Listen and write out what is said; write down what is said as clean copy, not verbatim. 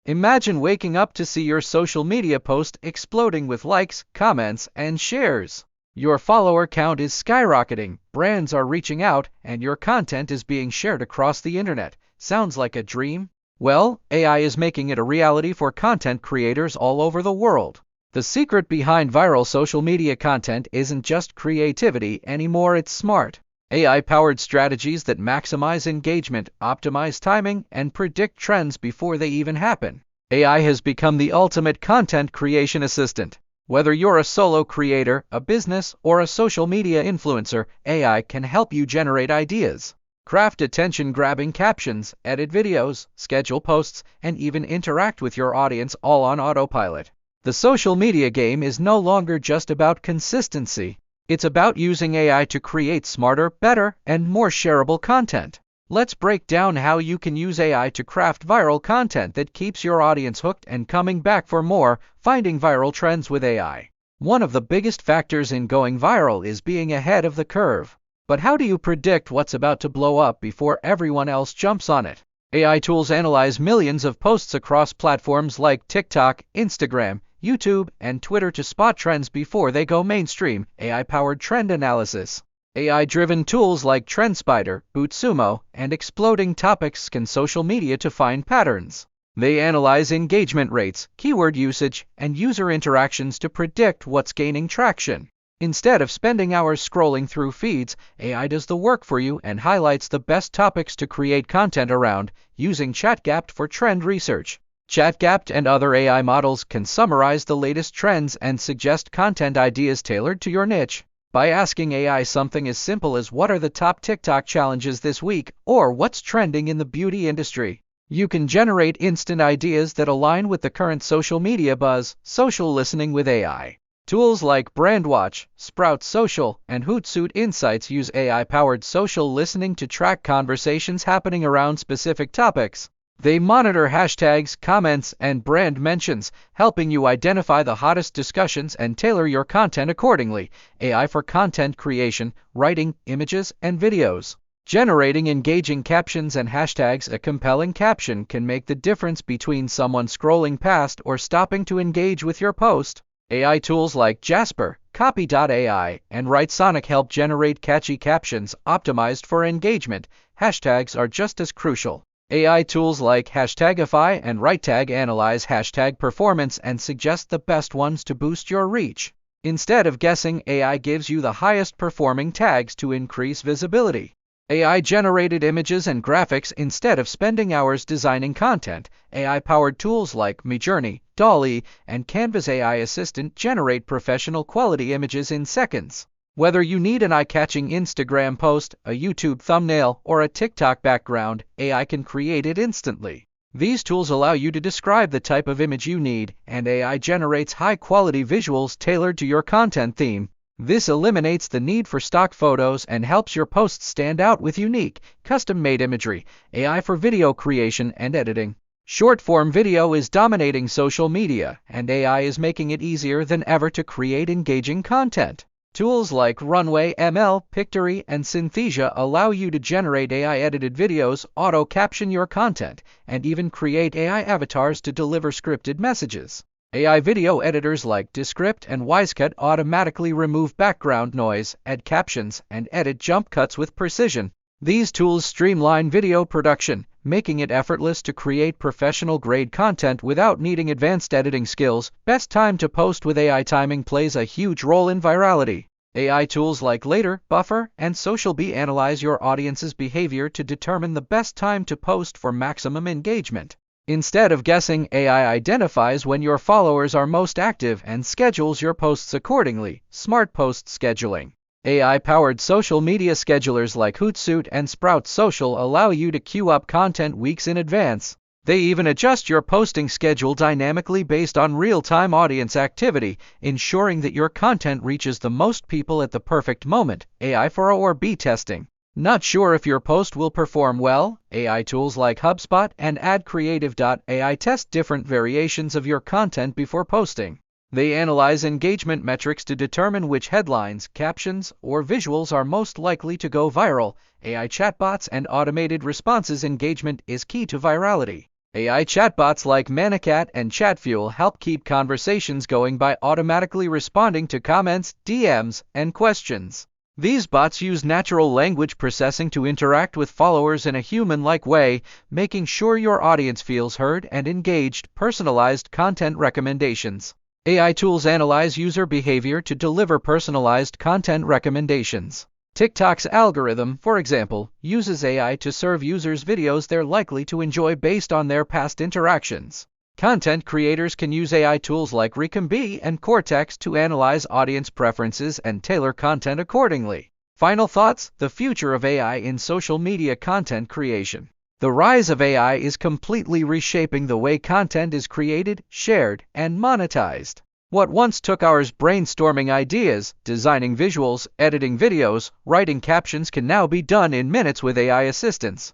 Imagine waking up to see your social media post exploding with likes, comments, and shares. Your follower count is skyrocketing, brands are reaching out, and your content is being shared across the internet. Sounds like a dream? Well, AI is making it a reality for content creators all over the world. The secret behind viral social media content isn't just creativity anymore, it's smart, AI-powered strategies that maximize engagement, optimize timing, and predict trends before they even happen. AI has become the ultimate content creation assistant. Whether you're a solo creator, a business, or a social media influencer, AI can help you generate ideas, craft attention-grabbing captions, edit videos, schedule posts, and even interact with your audience all on autopilot. The social media game is no longer just about consistency. It's about using AI to create smarter, better, and more shareable content. Let's break down how you can use AI to craft viral content that keeps your audience hooked and coming back for more. Finding viral trends with AI. One of the biggest factors in going viral is being ahead of the curve. But how do you predict what's about to blow up before everyone else jumps on it? AI tools analyze millions of posts across platforms like TikTok, Instagram, YouTube, and Twitter to spot trends before they go mainstream. AI-powered trend analysis. AI-driven tools like TrendSpider, BootSumo, and Exploding Topics scan social media to find patterns. They analyze engagement rates, keyword usage, and user interactions to predict what's gaining traction. Instead of spending hours scrolling through feeds, AI does the work for you and highlights the best topics to create content around, using ChatGPT for trend research. ChatGPT and other AI models can summarize the latest trends and suggest content ideas tailored to your niche. By asking AI something as simple as what are the top TikTok challenges this week, or what's trending in the beauty industry, you can generate instant ideas that align with the current social media buzz. Social listening with AI. Tools like BrandWatch, Sprout Social, and Hootsuite Insights use AI-powered social listening to track conversations happening around specific topics. They monitor hashtags, comments, and brand mentions, helping you identify the hottest discussions and tailor your content accordingly. AI for content creation, writing, images, and videos. Generating engaging captions and hashtags. A compelling caption can make the difference between someone scrolling past or stopping to engage with your post. AI tools like Jasper, Copy.ai, and WriteSonic help generate catchy captions optimized for engagement. Hashtags are just as crucial. AI tools like Hashtagify and WriteTag analyze hashtag performance and suggest the best ones to boost your reach. Instead of guessing, AI gives you the highest performing tags to increase visibility. AI-generated images and graphics. Instead of spending hours designing content, AI-powered tools like Midjourney, DALL-E, and Canva's AI assistant generate professional quality images in seconds. Whether you need an eye-catching Instagram post, a YouTube thumbnail, or a TikTok background, AI can create it instantly. These tools allow you to describe the type of image you need, and AI generates high-quality visuals tailored to your content theme. This eliminates the need for stock photos and helps your posts stand out with unique, custom-made imagery. AI for video creation and editing. Short-form video is dominating social media, and AI is making it easier than ever to create engaging content. Tools like Runway ML, Pictory, and Synthesia allow you to generate AI-edited videos, auto-caption your content, and even create AI avatars to deliver scripted messages. AI video editors like Descript and Wisecut automatically remove background noise, add captions, and edit jump cuts with precision. These tools streamline video production, making it effortless to create professional-grade content without needing advanced editing skills. Best time to post with AI. Timing plays a huge role in virality. AI tools like Later, Buffer, and SocialBee analyze your audience's behavior to determine the best time to post for maximum engagement. Instead of guessing, AI identifies when your followers are most active and schedules your posts accordingly. Smart post scheduling. AI-powered social media schedulers like Hootsuite and Sprout Social allow you to queue up content weeks in advance. They even adjust your posting schedule dynamically based on real-time audience activity, ensuring that your content reaches the most people at the perfect moment. AI for A/B testing. Not sure if your post will perform well? AI tools like HubSpot and AdCreative.ai test different variations of your content before posting. They analyze engagement metrics to determine which headlines, captions, or visuals are most likely to go viral. AI chatbots and automated responses. Engagement is key to virality. AI chatbots like Manicat and Chatfuel help keep conversations going by automatically responding to comments, DMs, and questions. These bots use natural language processing to interact with followers in a human-like way, making sure your audience feels heard and engaged. Personalized content recommendations. AI tools analyze user behavior to deliver personalized content recommendations. TikTok's algorithm, for example, uses AI to serve users videos they're likely to enjoy based on their past interactions. Content creators can use AI tools like Recombi and Cortex to analyze audience preferences and tailor content accordingly. Final thoughts: the future of AI in social media content creation. The rise of AI is completely reshaping the way content is created, shared, and monetized. What once took hours brainstorming ideas, designing visuals, editing videos, writing captions can now be done in minutes with AI assistance.